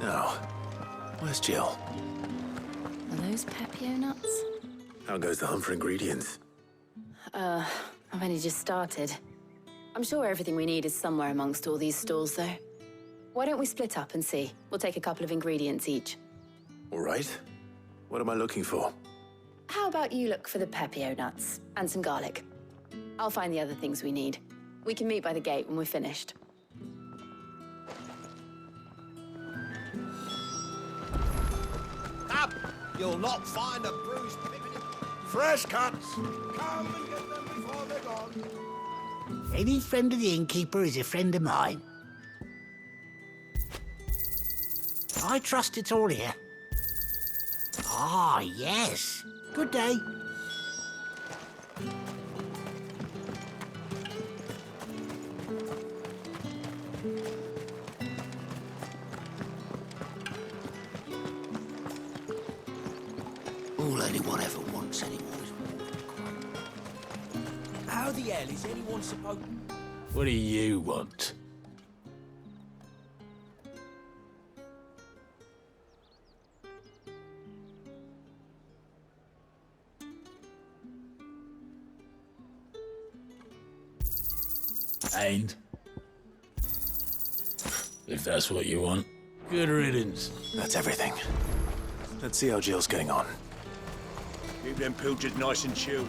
Now, where's Jill? Are those Pepio nuts? How goes the hunt for ingredients? I've only just started. I'm sure everything we need is somewhere amongst all these stalls, though. Why don't we split up and see? We'll take a couple of ingredients each. All right. What am I looking for? How about you look for the Pepio nuts and some garlic? I'll find the other things we need. We can meet by the gate when we're finished. Up! You'll not find a bruised pippin in... Fresh cuts! Come and get them before they're gone. Any friend of the innkeeper is a friend of mine. I trust it's all here. Ah, yes. Good day. All anyone ever wants anymore is water. How the hell is anyone supposed... What do you want? And? If that's what you want, good riddance. That's everything. Let's see how Jill's getting on. Keep them pilchers nice and chilled.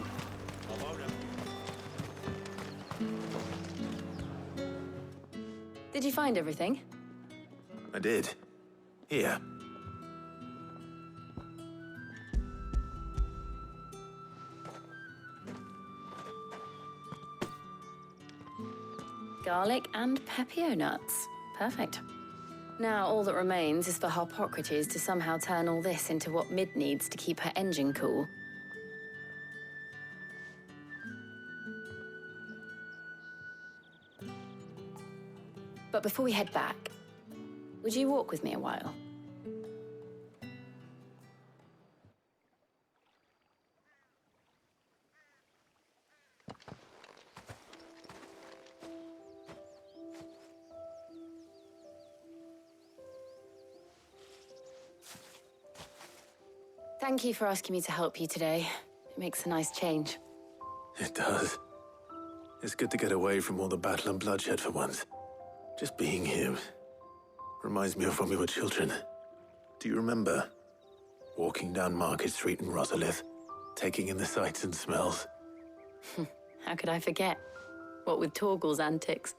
Did you find everything? I did. Here. Garlic and Pepio nuts. Perfect. Now, all that remains is for Harpocrates to somehow turn all this into what Mid needs to keep her engine cool. But before we head back, would you walk with me a while? Thank you for asking me to help you today. It makes a nice change. It does. It's good to get away from all the battle and bloodshed for once. Just being here reminds me of when we were children. Do you remember? Walking down Market Street in Rosalith, taking in the sights and smells. How could I forget? What with Torgal's antics.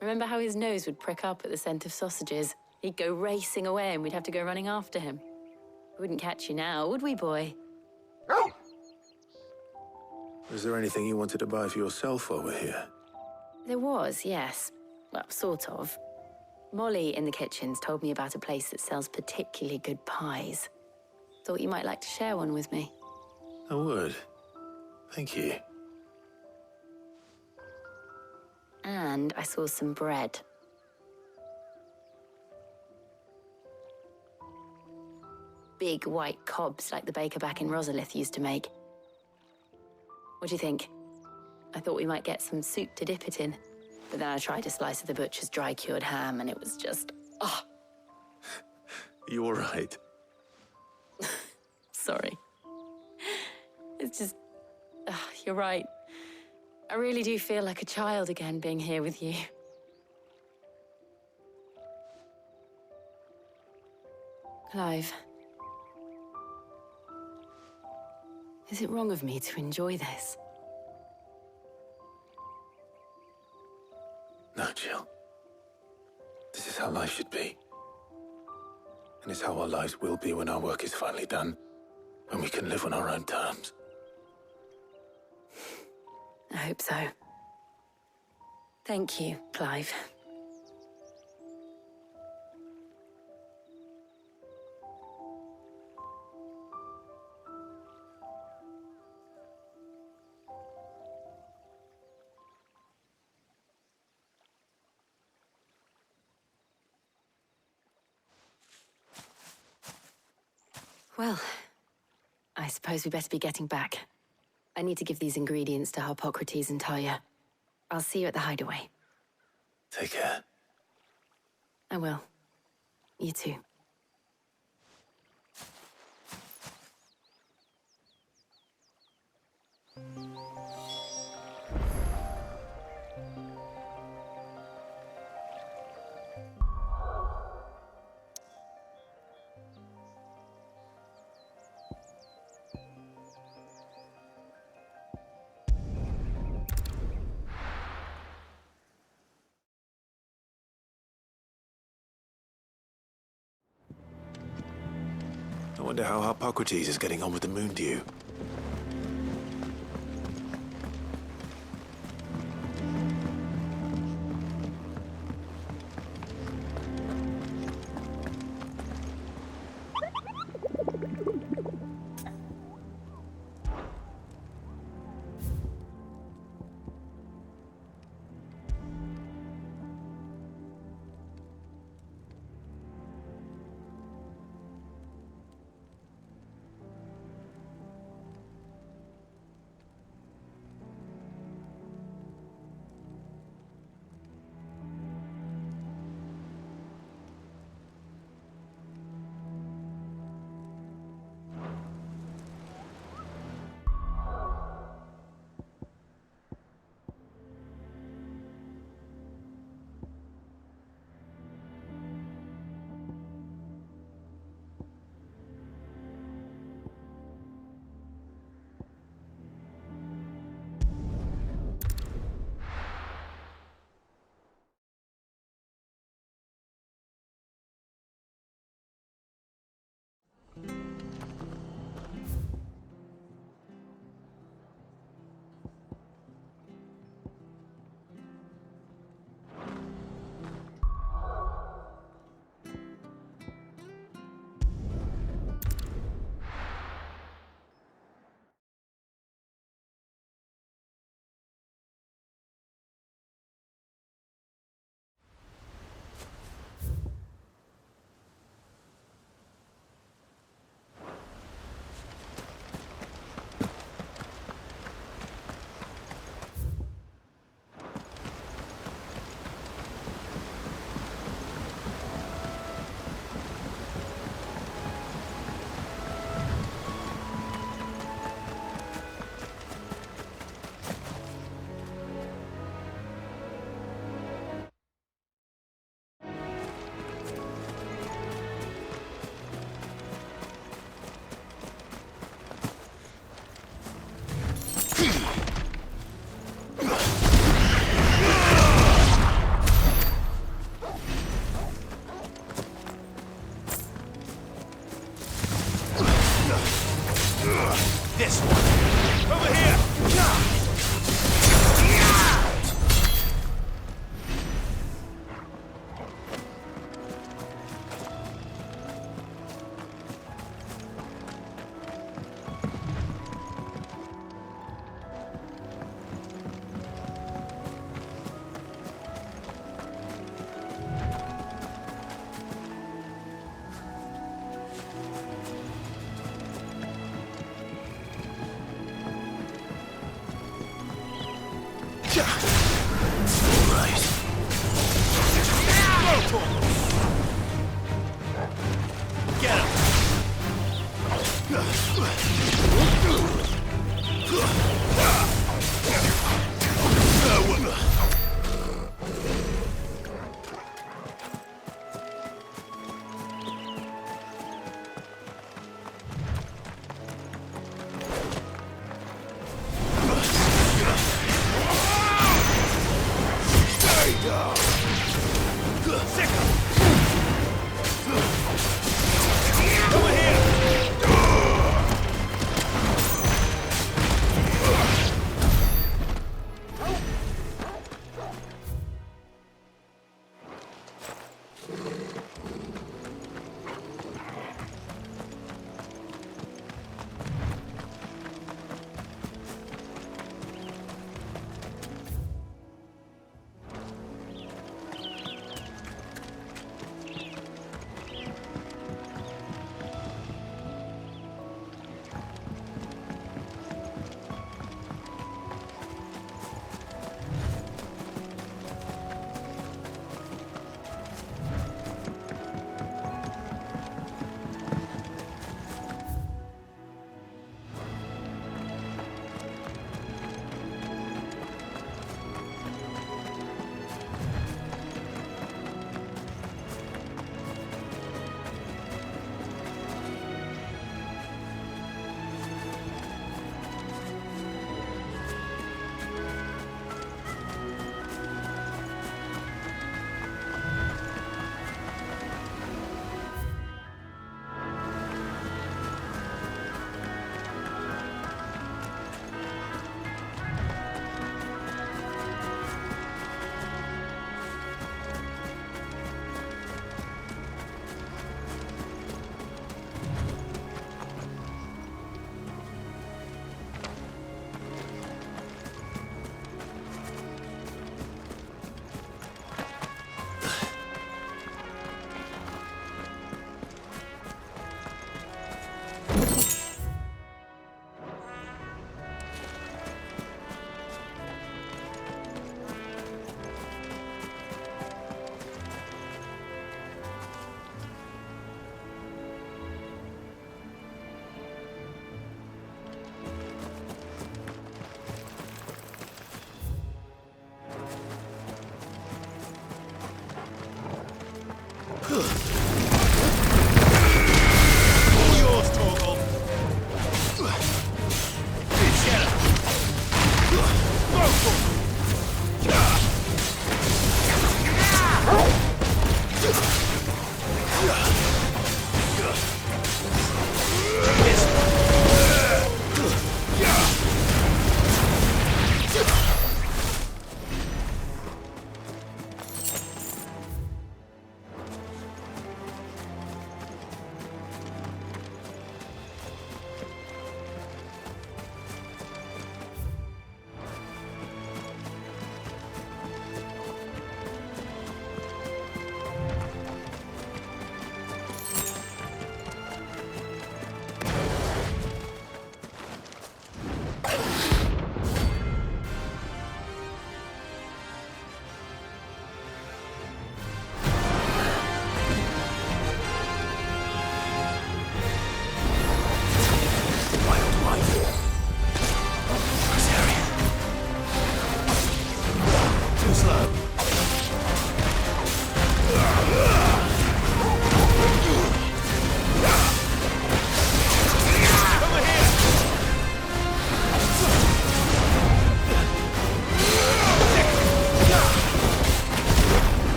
Remember how his nose would prick up at the scent of sausages? He'd go racing away and we'd have to go running after him. We wouldn't catch you now, would we, boy? Was there anything you wanted to buy for yourself while we're here? There was, yes. Well, sort of. Molly in the kitchens told me about a place that sells particularly good pies. Thought you might like to share one with me. I would. Thank you. And I saw some bread. Big white cobs like the baker back in Rosalith used to make. What do you think? I thought we might get some soup to dip it in. But then I tried a slice of the butcher's dry-cured ham and it was just... oh. You all right? Sorry. It's just... you're right. I really do feel like a child again being here with you. Clive. Is it wrong of me to enjoy this? No, Jill. This is how life should be. And it's how our lives will be when our work is finally done. When we can live on our own terms. I hope so. Thank you, Clive. Well, I suppose we better be getting back. I need to give these ingredients to Harpocrates and Talia. I'll see you at the hideaway. Take care. I will. You too. I wonder how Hippocrates is getting on with the moon dew. This one! Over here! All yours, Torgal. Get him. Go for it.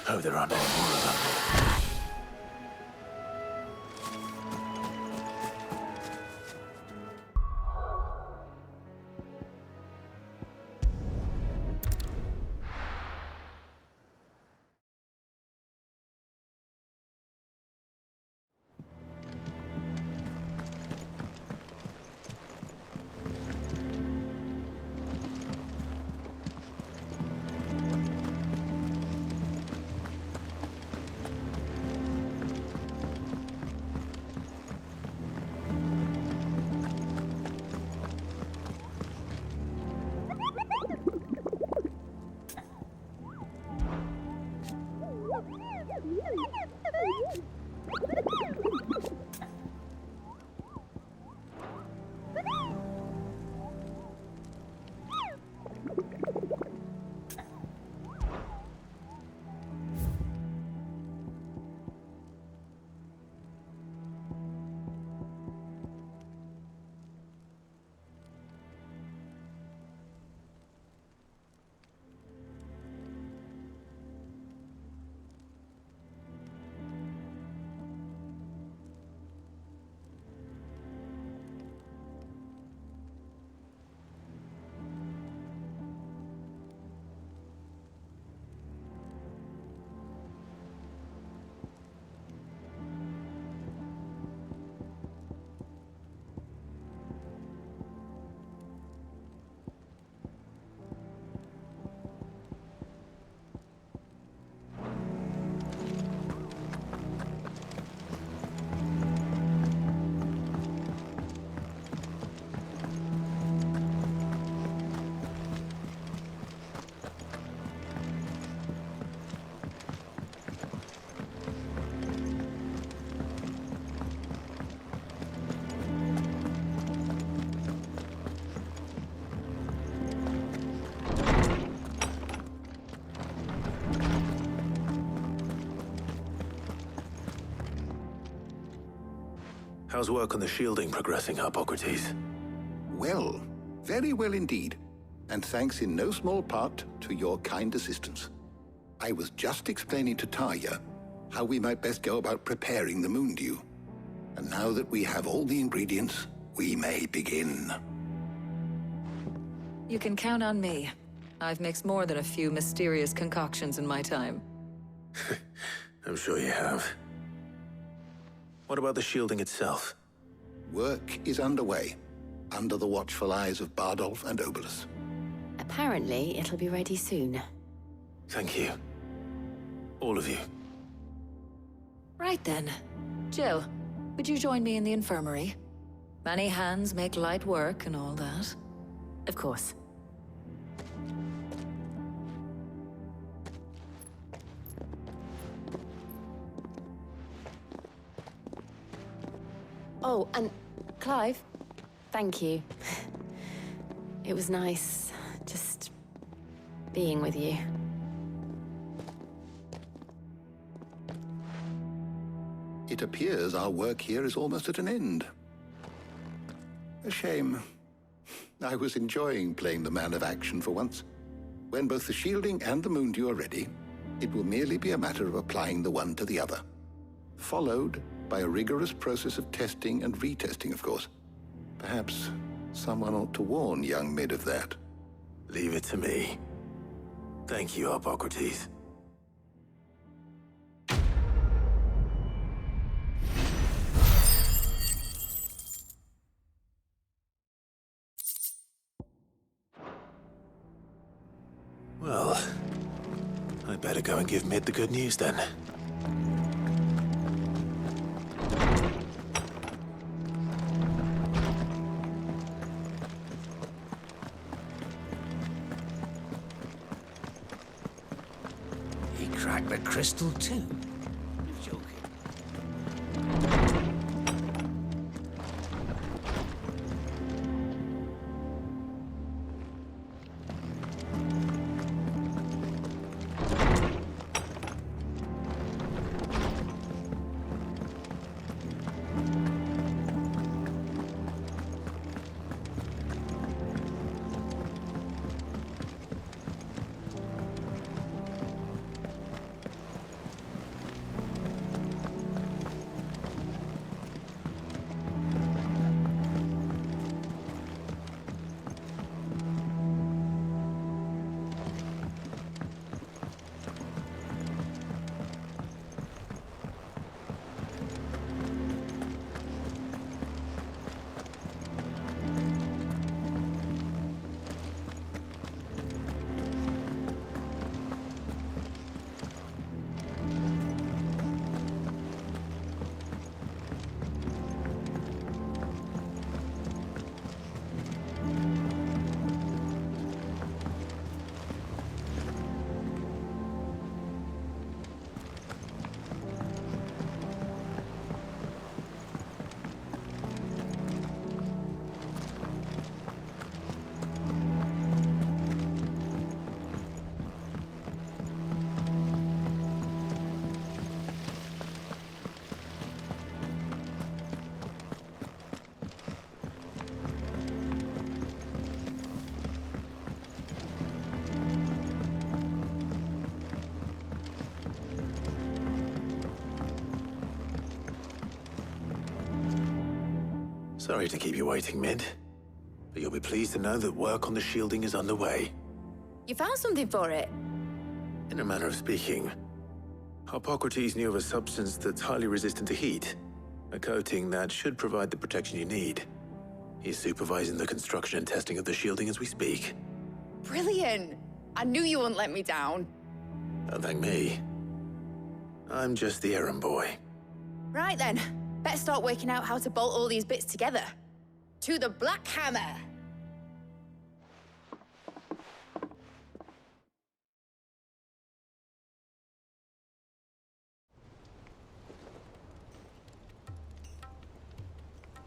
Hope there aren't any more of them. How's work on the shielding progressing, Hippocrates? Well, very well indeed. And thanks in no small part to your kind assistance. I was just explaining to Tarja how we might best go about preparing the moon dew. And now that we have all the ingredients, we may begin. You can count on me. I've mixed more than a few mysterious concoctions in my time. I'm sure you have. What about the shielding itself? Work is underway, under the watchful eyes of Bardolph and Obolus. Apparently, it'll be ready soon. Thank you. All of you. Right then. Jill, would you join me in the infirmary? Many hands make light work and all that. Of course. Oh, and Clive, thank you. It was nice just being with you. It appears our work here is almost at an end. A shame. I was enjoying playing the man of action for once. When both the shielding and the moon dew are ready, it will merely be a matter of applying the one to the other. Followed by a rigorous process of testing and retesting, of course. Perhaps someone ought to warn young Mid of that. Leave it to me. Thank you, Hippocrates. Well, I'd better go and give Mid the good news then. He cracked the crystal too. You're joking. Sorry to keep you waiting, Mid. But you'll be pleased to know that work on the shielding is underway. You found something for it? In a manner of speaking, Hippocrates knew of a substance that's highly resistant to heat. A coating that should provide the protection you need. He's supervising the construction and testing of the shielding as we speak. Brilliant! I knew you wouldn't let me down. Don't thank me. I'm just the errand boy. Right then, better start working out how to bolt all these bits together. To the Black Hammer!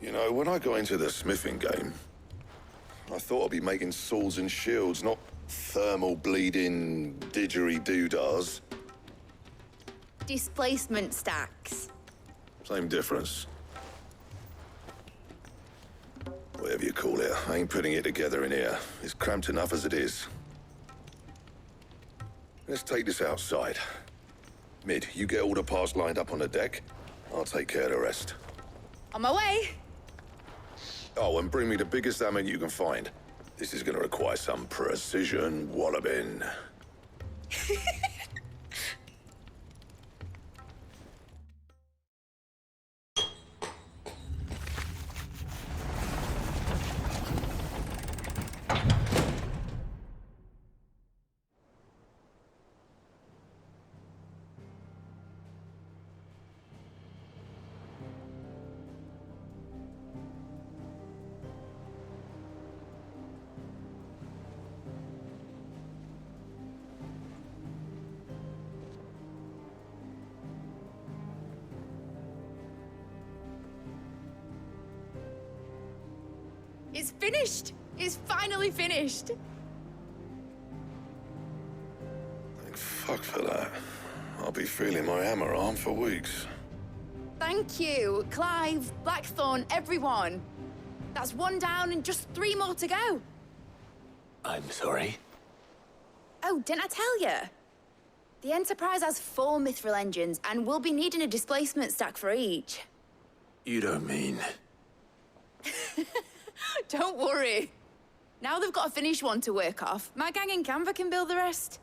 You know, when I got into the smithing game, I thought I'd be making swords and shields, not thermal bleeding didgeridoo-dahs. Displacement stacks. Same difference. Whatever you call it, I ain't putting it together in here. It's cramped enough as it is. Let's take this outside. Mid, you get all the parts lined up on the deck. I'll take care of the rest. On my way. Oh, and bring me the biggest hammer you can find. This is gonna require some precision walloping. It's finished. It's finally finished. Thank fuck for that. I'll be feeling my hammer arm for weeks. Thank you, Clive, Blackthorn, everyone. That's one down and just 3 more to go. I'm sorry. Oh, didn't I tell you? The Enterprise has 4 mithril engines, and we'll be needing a displacement stack for each. You don't mean... Don't worry. Now they've got a finished one to work off, my gang in Canva can build the rest.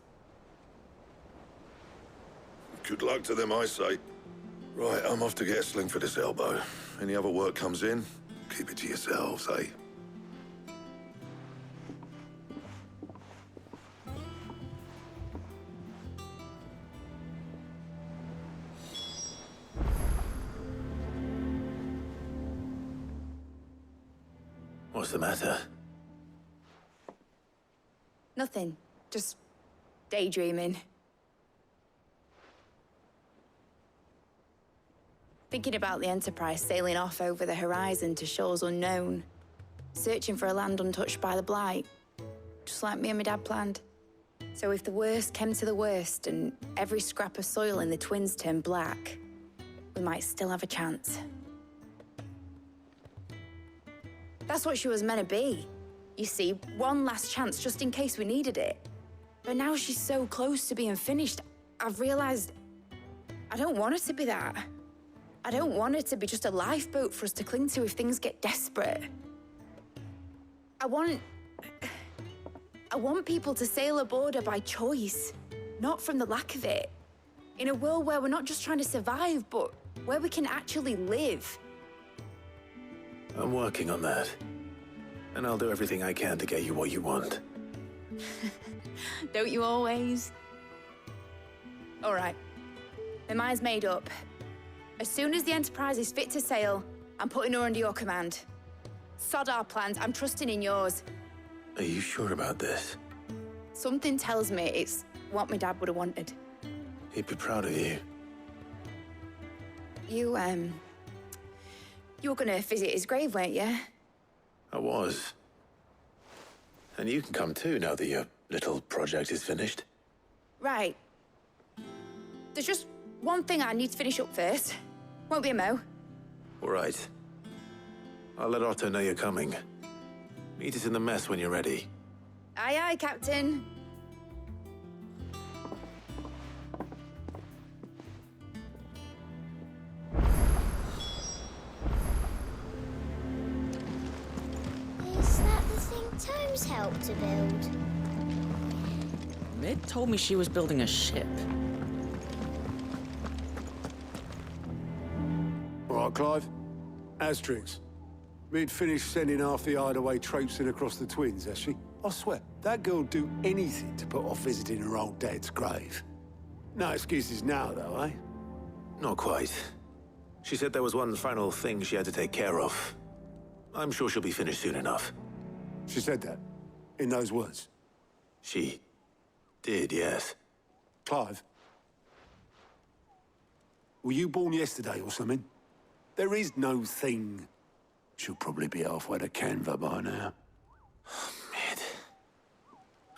Good luck to them, I say. Right, I'm off to get a sling for this elbow. Any other work comes in, keep it to yourselves, eh? What's the matter? Nothing. Just daydreaming. Thinking about the Enterprise sailing off over the horizon to shores unknown, searching for a land untouched by the Blight, just like me and my dad planned. So if the worst came to the worst and every scrap of soil in the Twins turned black, we might still have a chance. That's what she was meant to be. You see, one last chance just in case we needed it. But now she's so close to being finished, I've realized I don't want it to be that. I don't want it to be just a lifeboat for us to cling to if things get desperate. I want people to sail aboard her by choice, not from the lack of it. In a world where we're not just trying to survive, but where we can actually live. I'm working on that. And I'll do everything I can to get you what you want. Don't you always? All right. My mind's made up. As soon as the Enterprise is fit to sail, I'm putting her under your command. Sod our plans, I'm trusting in yours. Are you sure about this? Something tells me it's what my dad would have wanted. He'd be proud of you. You were gonna visit his grave, weren't you? I was. And you can come too now that your little project is finished. Right. There's just one thing I need to finish up first. Won't be a mo. All right. I'll let Otto know you're coming. Meet us in the mess when you're ready. Aye, aye, Captain. Is that the thing Tomes helped to build? Mid told me she was building a ship. All right, Clive. Asterix. We'd finished sending half the hideaway traipsing across the Twins, has she? I swear, that girl'd do anything to put off visiting her old dad's grave. No excuses now, though, eh? Not quite. She said there was one final thing she had to take care of. I'm sure she'll be finished soon enough. She said that? In those words? She did, yes. Clive? Were you born yesterday or something? There is no thing. She'll probably be halfway to Canva by now. Mid.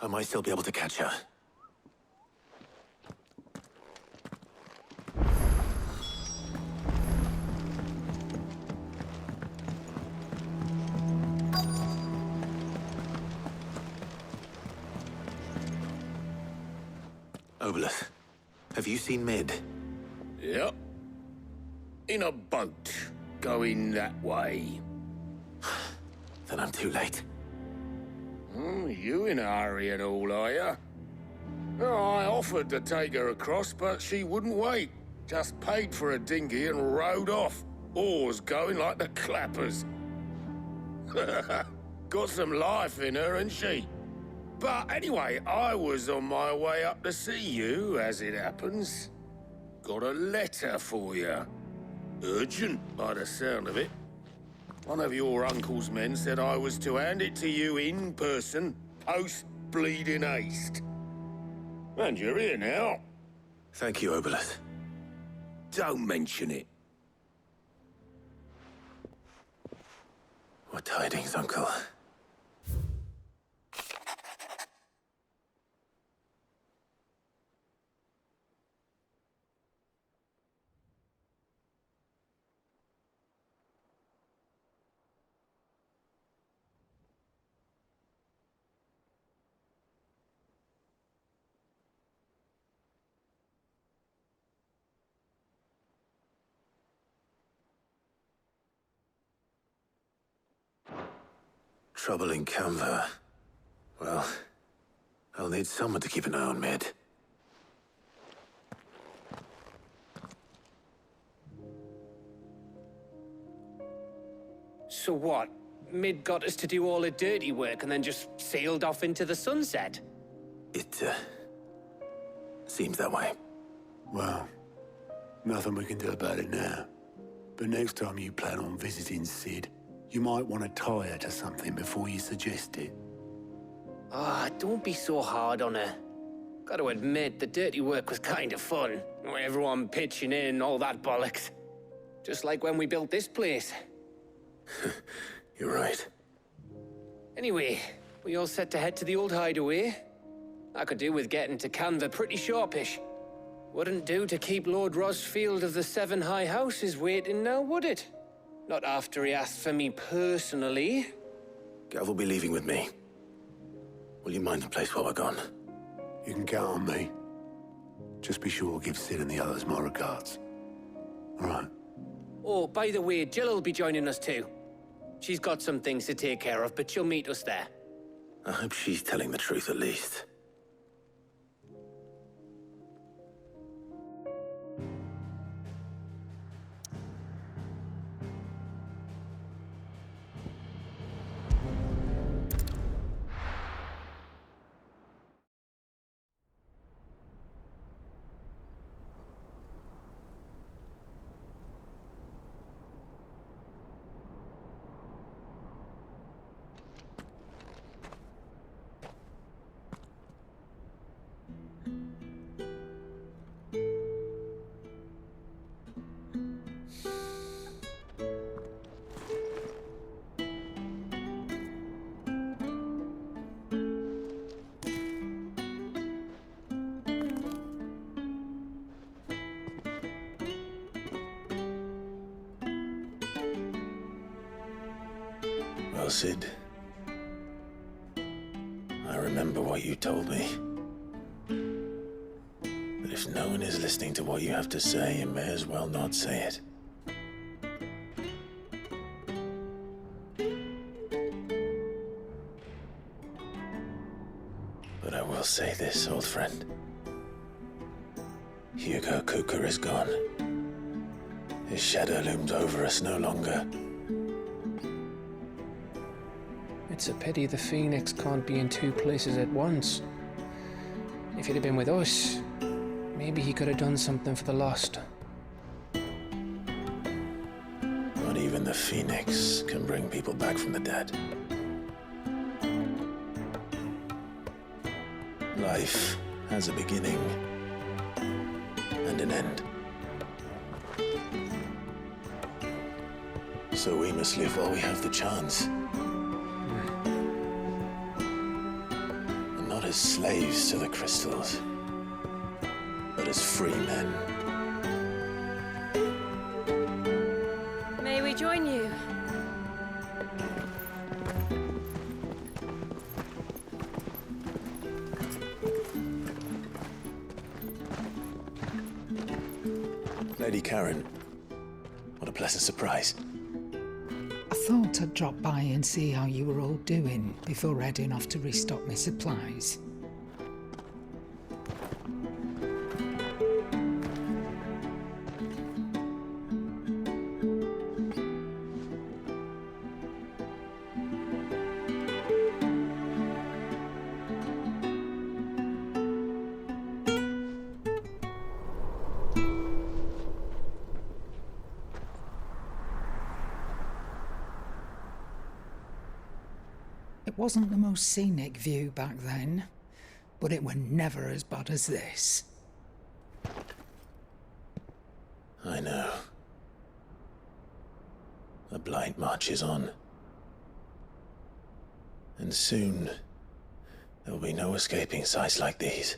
I might still be able to catch her. Obelus, have you seen Mid? Yep. In a boat, going that way. Then I'm too late. You in a hurry and all, are ya? Oh, I offered to take her across, but she wouldn't wait. Just paid for a dinghy and rowed off. Oars going like the clappers. Got some life in her, ain't she? But anyway, I was on my way up to see you, as it happens. Got a letter for you. Urgent, by the sound of it. One of your uncle's men said I was to hand it to you in person, post-bleeding haste. And you're here now. Thank you, Obelus. Don't mention it. What tidings, Uncle? Trouble in Canva. Well, I'll need someone to keep an eye on Mid. So what? Mid got us to do all the dirty work and then just sailed off into the sunset? It, seems that way. Well, nothing we can do about it now. But next time you plan on visiting Sid, you might want to tie her to something before you suggest it. Ah, don't be so hard on her. Gotta admit, the dirty work was kind of fun. Everyone pitching in, all that bollocks. Just like when we built this place. You're right. Anyway, we all set to head to the old hideaway. I could do with getting to Canva pretty sharpish. Wouldn't do to keep Lord Rosfield of the Seven High Houses waiting now, would it? Not after he asked for me personally. Gav will be leaving with me. Will you mind the place while we're gone? You can count on me. Just be sure to give Sid and the others my regards. All right. Oh, by the way, Jill will be joining us too. She's got some things to take care of, but she'll meet us there. I hope she's telling the truth at least. Well, Sid, I remember what you told me. But if no one is listening to what you have to say, you may as well not say it. But I will say this, old friend. Hugo Cooker is gone. His shadow looms over us no longer. It's a pity the Phoenix can't be in two places at once. If he'd have been with us, maybe he could have done something for the lost. Not even the Phoenix can bring people back from the dead. Life has a beginning and an end. So we must live while we have the chance. And not as slaves to the crystals, but as free men. May we join you? already, Karen. What a pleasant surprise. I thought I'd drop by and see how you were all doing before heading off to restock my supplies. It wasn't the most scenic view back then, but it were never as bad as this. I know. The blight marches on. And soon, there will be no escaping sights like these.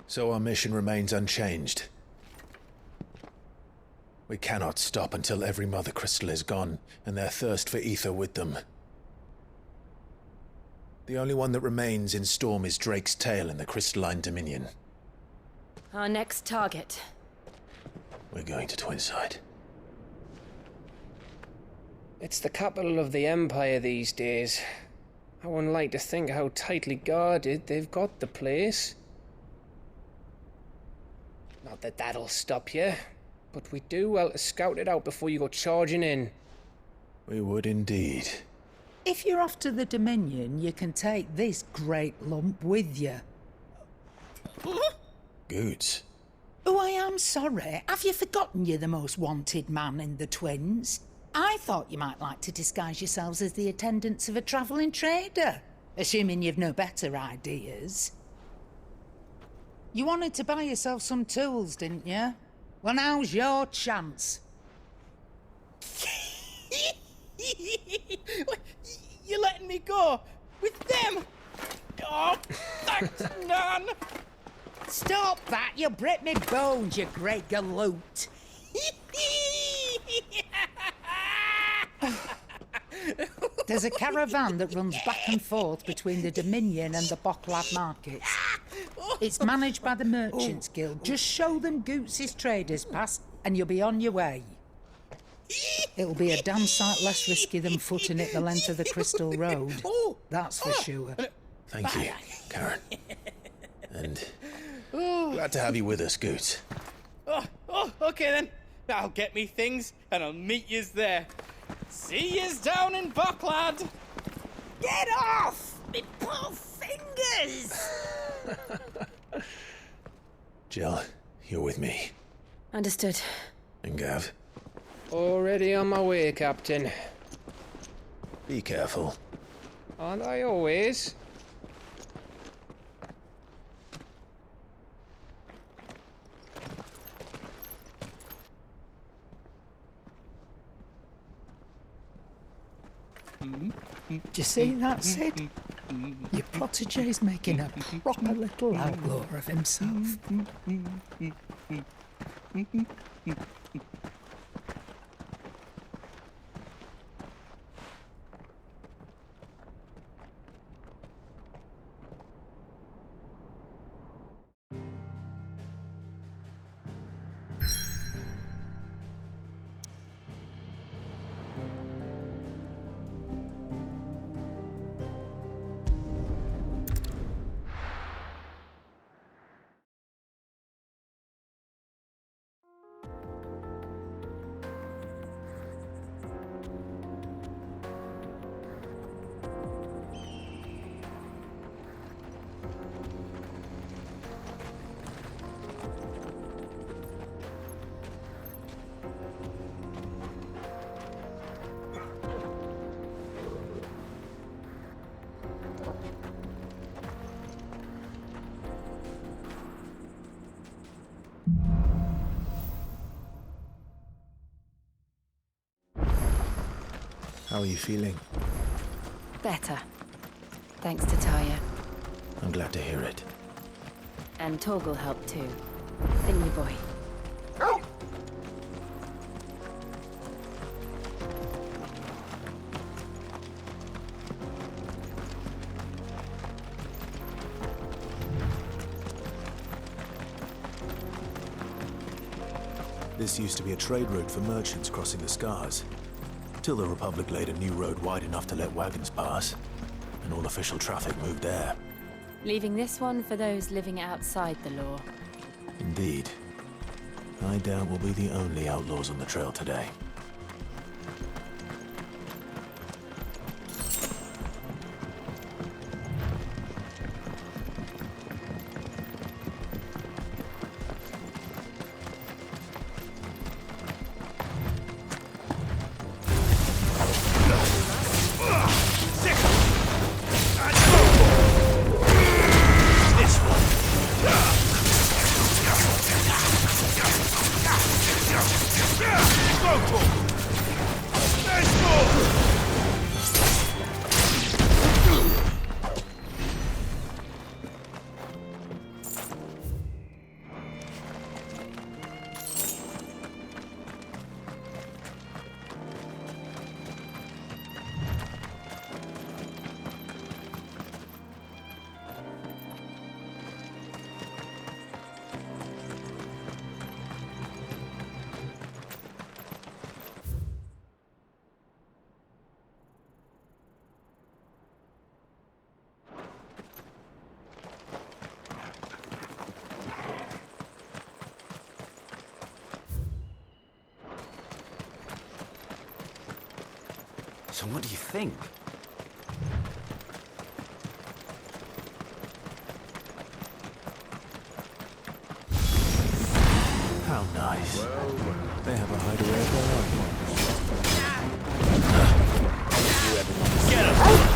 So our mission remains unchanged. We cannot stop until every Mother Crystal is gone, and their thirst for ether with them. The only one that remains in Storm is Drake's tail in the Crystalline Dominion. Our next target. We're going to Twinside. It's the capital of the Empire these days. I wouldn't like to think how tightly guarded they've got the place. Not that that'll stop you, but we do well to scout it out before you go charging in. We would indeed. If you're off to the Dominion, you can take this great lump with you. Goods. Oh, I am sorry. Have you forgotten you're the most wanted man in the Twins? I thought you might like to disguise yourselves as the attendants of a travelling trader, assuming you've no better ideas. You wanted to buy yourself some tools, didn't you? Well, now's your chance. You're letting me go? With them? Oh, thanks, Nan! Stop that! You'll break me bones, you great galoot! There's a caravan that runs back and forth between the Dominion and the Bocklad markets. It's managed by the Merchants Guild. Just show them Goots' traders pass and you'll be on your way. It'll be a damn sight less risky than footing it the length of the Crystal Road. That's for sure. Thank you, Karen. And glad to have you with us, Goots. Okay then. I'll get me things and I'll meet yous there. See yous down in Bocklad. Get off! Me poor fingers! Jill, you're with me. Understood. And Gav? Already on my way, Captain. Be careful. Aren't I always? Do you see that, Sid? Your protege's making a proper little outlaw of himself. How are you feeling? Better. Thanks to Taya. I'm glad to hear it. And Torgal helped too. Thingy boy. This used to be a trade route for merchants crossing the Scars, till the Republic laid a new road wide enough to let wagons pass, and all official traffic moved there. Leaving this one for those living outside the law. Indeed. I doubt we'll be the only outlaws on the trail today. So what do you think? How nice. They have a hideaway of their own. Get him!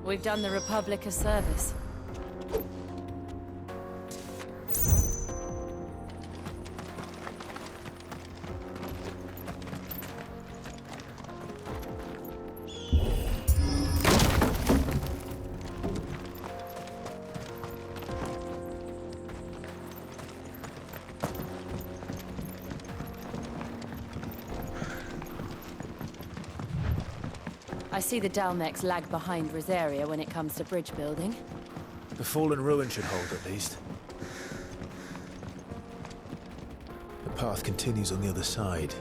We've done the Republic a service. I see the Dalmex lag behind Rosaria when it comes to bridge building. The fallen ruin should hold, at least. The path continues on the other side.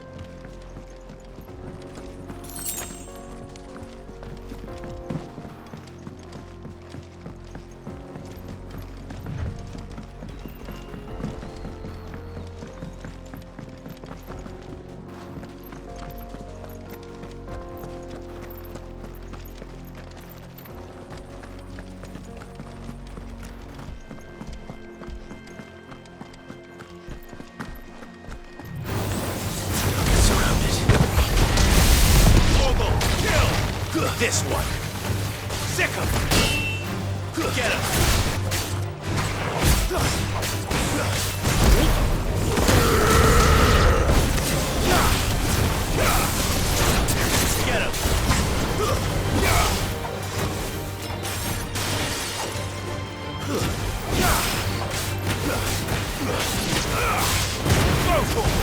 This one! Sick him! Get him! Get him! Go for it!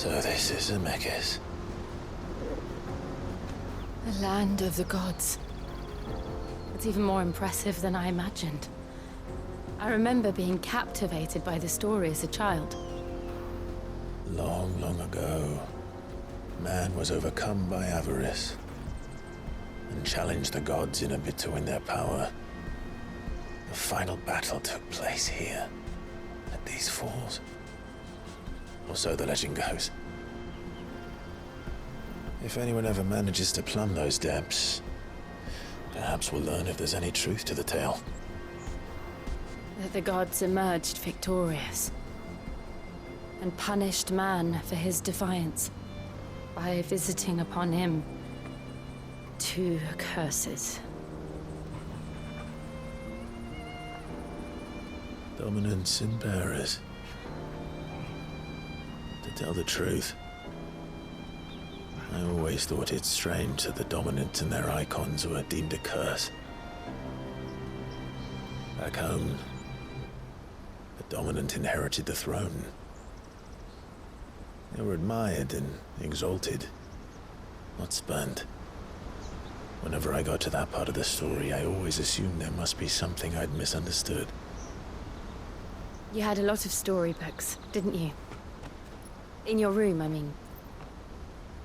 So this is Amekis. The land of the gods. It's even more impressive than I imagined. I remember being captivated by the story as a child. Long, long ago, man was overcome by avarice and challenged the gods in a bid to win their power. The final battle took place here, at these falls. Or so the legend goes. If anyone ever manages to plumb those depths, perhaps we'll learn if there's any truth to the tale. That the gods emerged victorious and punished man for his defiance by visiting upon him 2 curses. Dominance and bearers. To tell the truth, I always thought it strange that the dominant and their icons were deemed a curse. Back home, the dominant inherited the throne. They were admired and exalted, not spurned. Whenever I got to that part of the story, I always assumed there must be something I'd misunderstood. You had a lot of storybooks, didn't you? In your room, I mean.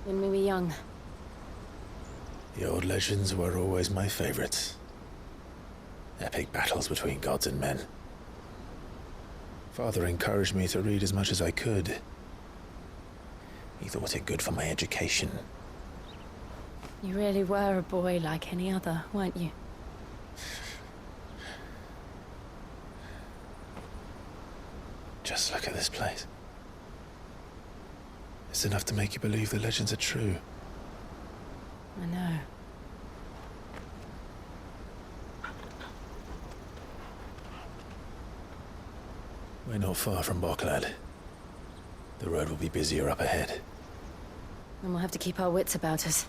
When we were young. The old legends were always my favorites. Epic battles between gods and men. Father encouraged me to read as much as I could. He thought it good for my education. You really were a boy like any other, weren't you? Just look at this place. It's enough to make you believe the legends are true. I know. We're not far from Boklad. The road will be busier up ahead. And we'll have to keep our wits about us.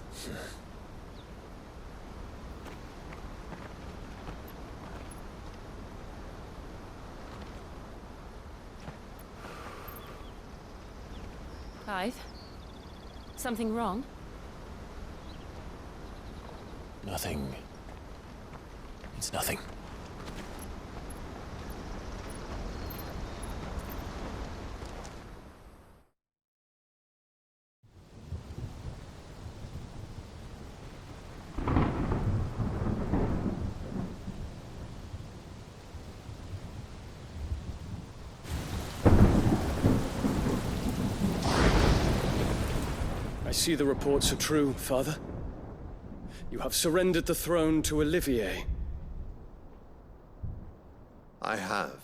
Clive? Something wrong? Nothing. It's nothing. I see the reports are true, Father. You have surrendered the throne to Olivier. I have.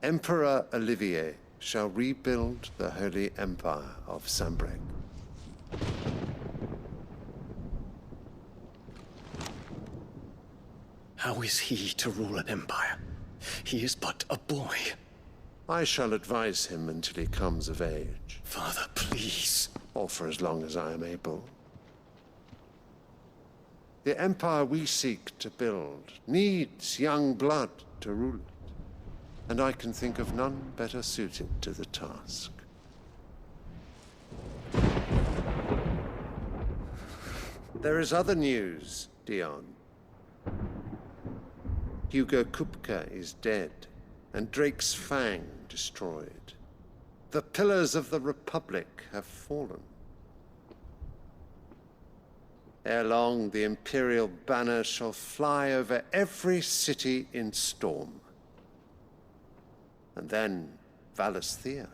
Emperor Olivier shall rebuild the Holy Empire of Sanbreque. How is he to rule an empire? He is but a boy. I shall advise him until he comes of age. Father, please. Or for as long as I am able. The empire we seek to build needs young blood to rule it, and I can think of none better suited to the task. There is other news, Dion. Hugo Kupka is dead, and Drake's Fang destroyed. The pillars of the Republic have fallen. Ere long, the Imperial banner shall fly over every city in Storm. And then Valisthea.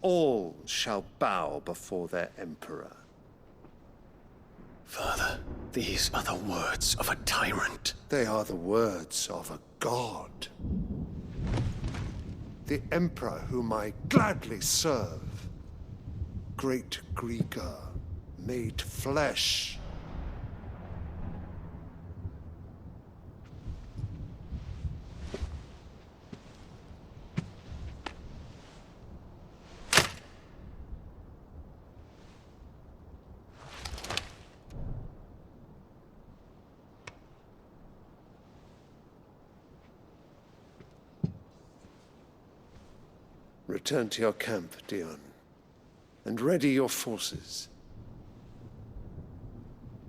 All shall bow before their Emperor. Father, these are the words of a tyrant. They are the words of a god. The Emperor whom I gladly serve. Great Greeker, made flesh. Return to your camp, Dion, and ready your forces.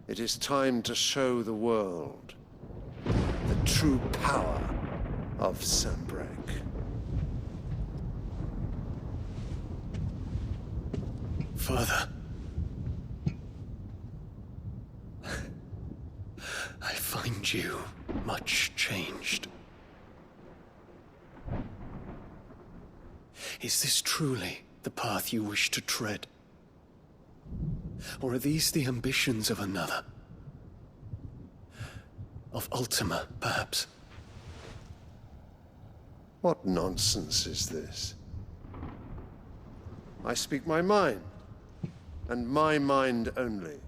It is time to show the world the true power of Sanbreque. Father. I find you much changed. Is this truly the path you wish to tread? Or are these the ambitions of another? Of Ultima, perhaps? What nonsense is this? I speak my mind, and my mind only.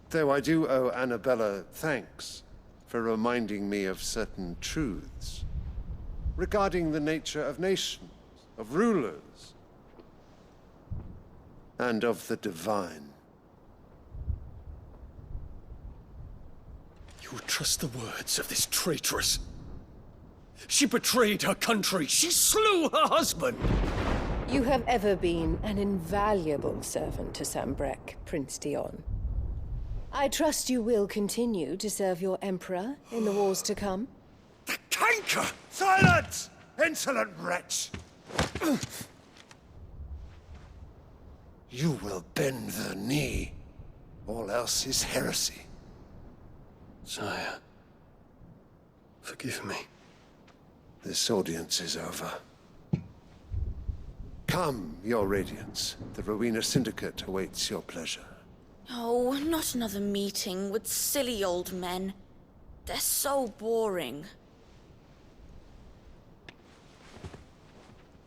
Though I do owe Annabella thanks for reminding me of certain truths regarding the nature of nations, of rulers, and of the divine. You would trust the words of this traitress? She betrayed her country. She slew her husband. You have ever been an invaluable servant to Sanbreque, Prince Dion. I trust you will continue to serve your Emperor in the wars to come. The canker! Silence! Insolent wretch! You will bend the knee. All else is heresy. Sire, forgive me. This audience is over. Come, your Radiance. The Rowena Syndicate awaits your pleasure. Oh, not another meeting with silly old men. They're so boring.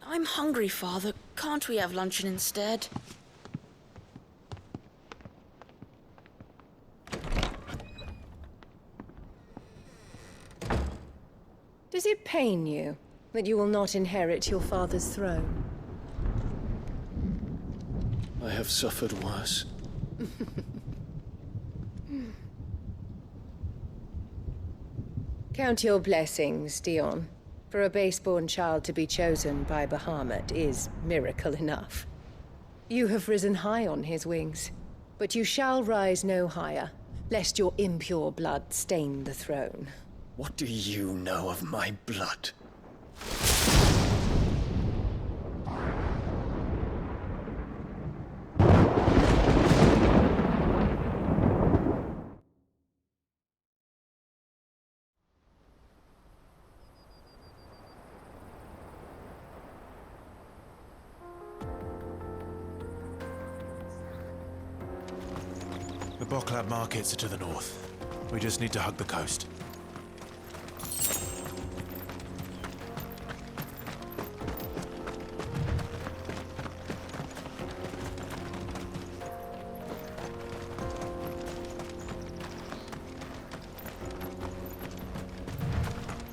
I'm hungry, Father. Can't we have luncheon instead? Does it pain you that you will not inherit your father's throne? I have suffered worse. Count your blessings, Dion. For a base-born child to be chosen by Bahamut is miracle enough. You have risen high on his wings, but you shall rise no higher, lest your impure blood stain the throne. What do you know of my blood? The Boklab markets are to the north. We just need to hug the coast.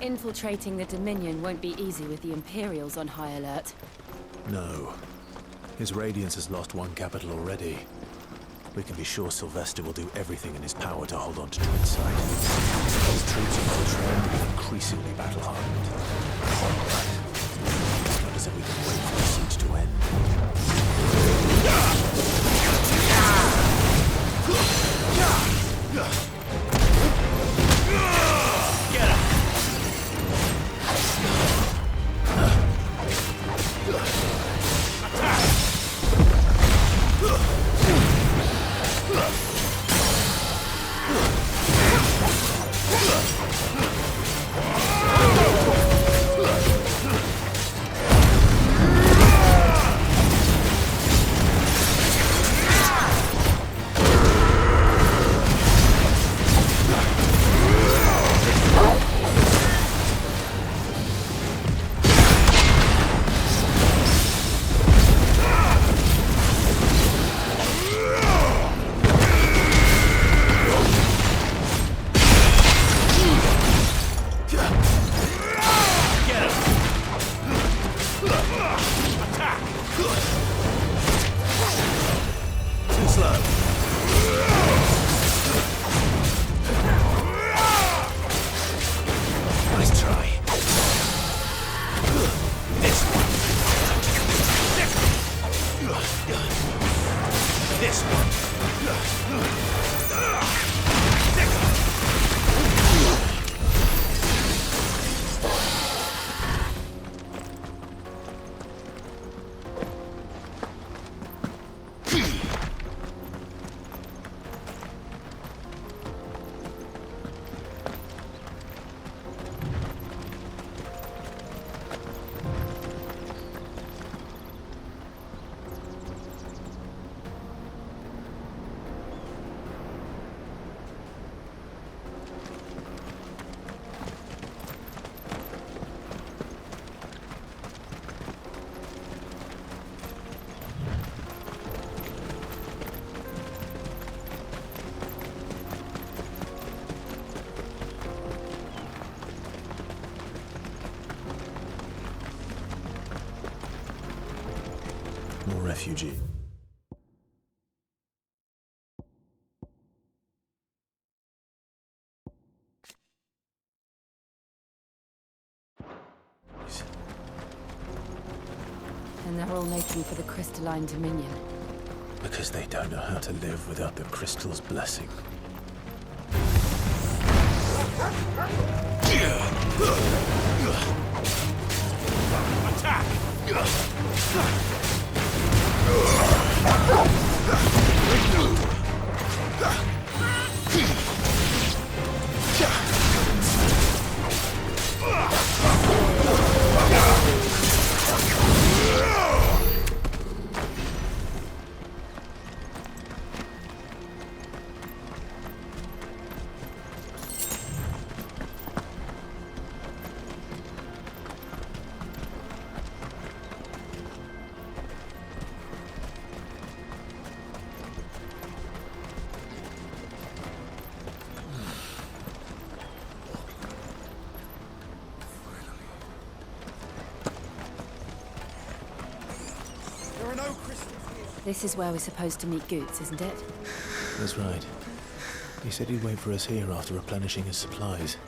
Infiltrating the Dominion won't be easy with the Imperials on high alert. No. His Radiance has lost one capital already. We can be sure Sylvester will do everything in his power to hold on to Twinside. His troops are well-trained and increasingly battle-hardened. Not as if we can wait for the siege to end. this one! More refugee. And they're all making for the crystalline dominion. Because they don't know how to live without the crystal's blessing. Attack! This is where we're supposed to meet Goots, isn't it? That's right. He said he'd wait for us here after replenishing his supplies.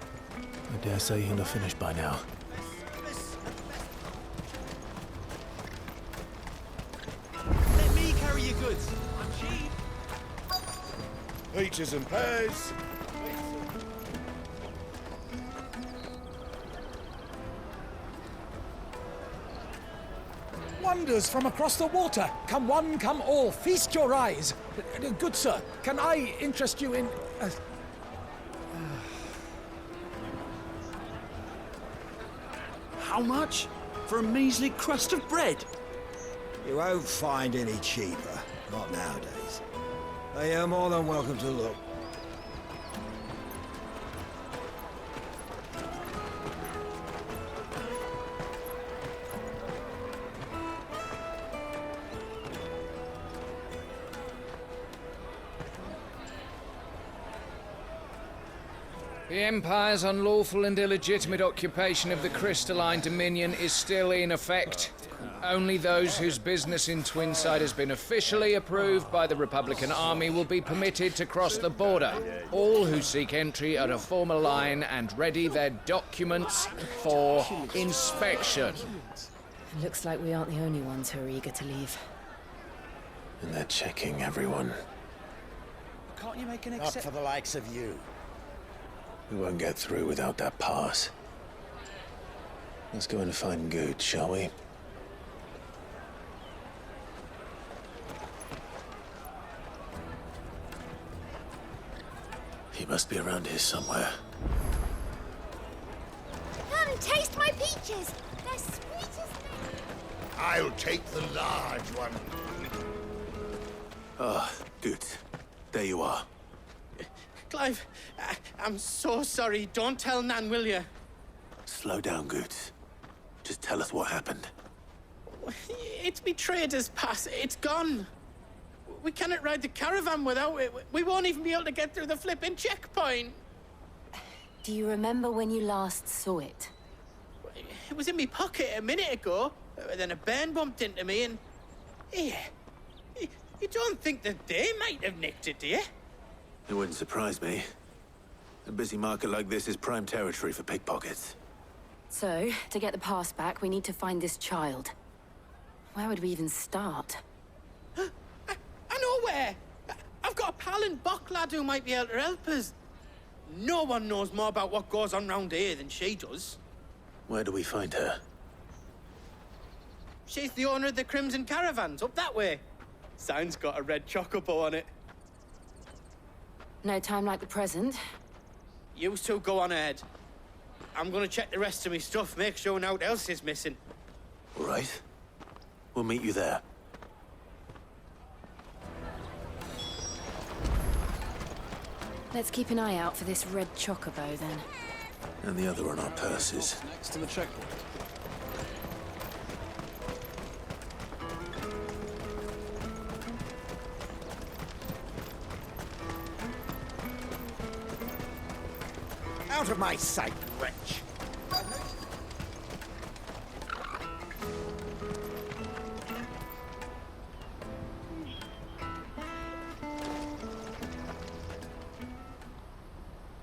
I dare say he'll have finished by now. Let me carry your goods. I'm cheap. Peaches and pears. Wonders from across the water. Come one, come all. Feast your eyes. Good sir, can I interest you in... How much? For a measly crust of bread? You won't find any cheaper. Not nowadays. But you're more than welcome to look. The Empire's unlawful and illegitimate occupation of the crystalline dominion is still in effect. Only those whose business in Twinside has been officially approved by the Republican Army will be permitted to cross the border. All who seek entry are to form a line and ready their documents for inspection. It looks like we aren't the only ones who are eager to leave. And they're checking everyone. Can't you make an exception? Not for the likes of you. We won't get through without that pass. Let's go and find Good, shall we? He must be around here somewhere. Come, taste my peaches. They're sweet as... I'll take the large one. Ah, Good. There you are. Clive, I'm so sorry. Don't tell Nan, will you? Slow down, Goots. Just tell us what happened. It's me trader's pass. It's gone. We cannot ride the caravan without it. We won't even be able to get through the flipping checkpoint. Do you remember when you last saw it? It was in my pocket a minute ago. Then a bairn bumped into me and... Yeah. You don't think that they might have nicked it, do you? It wouldn't surprise me. A busy market like this is prime territory for pickpockets. So, to get the pass back, we need to find this child. Where would we even start? I know where! lad who might be able to help us. No one knows more about what goes on round here than she does. Where do we find her? She's the owner of the Crimson Caravans, up that way. Sign's got a red chocobo on it. No time like the present. You two go on ahead. I'm gonna check the rest of my stuff, make sure naught else is missing. All right. We'll meet you there. Let's keep an eye out for this red chocobo, then. And the other on our purses. Next to the checkpoint. Out of my sight, wretch!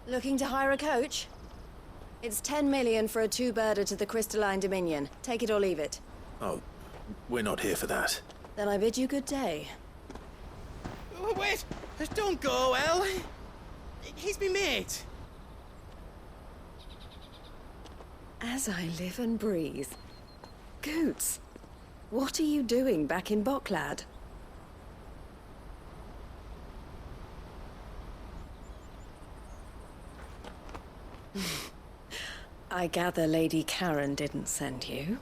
Looking to hire a coach? It's 10 million for a two-birder to the Crystalline Dominion. Take it or leave it. Oh, we're not here for that. Then I bid you good day. Oh, wait! Don't go, El! He's me mate. As I live and breathe. Goots, what are you doing back in Bocklad? I gather Lady Karen didn't send you.